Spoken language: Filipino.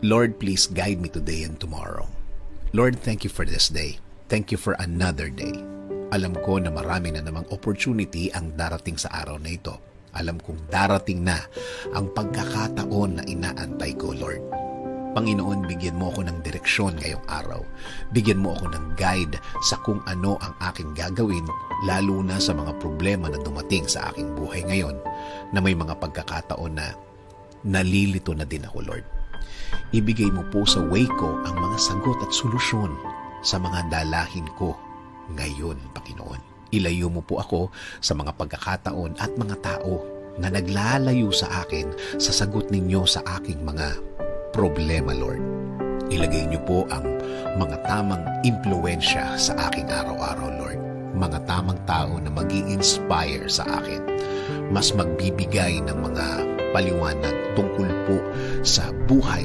Lord, please guide me today and tomorrow. Lord, thank you for this day. Thank you for another day. Alam ko na marami na namang opportunity ang darating sa araw na ito. Alam kong darating na ang pagkakataon na inaantay ko, Lord. Panginoon, bigyan mo ako ng direksyon ngayong araw. Bigyan mo ako ng guide sa kung ano ang aking gagawin, lalo na sa mga problema na dumating sa aking buhay ngayon, na may mga pagkakataon na nalilito na din ako, Lord. Ibigay mo po sa way ko ang mga sagot at solusyon sa mga dalahin ko ngayon, Panginoon. Ilayo mo po ako sa mga pagkakataon at mga tao na naglalayo sa akin sa sagot ninyo sa aking mga problema, Lord. Ilagay niyo po ang mga tamang impluensya sa aking araw-araw, Lord. Mga tamang tao na mag-i-inspire sa akin. Mas magbibigay ng mga paliwanag tungkol po sa buhay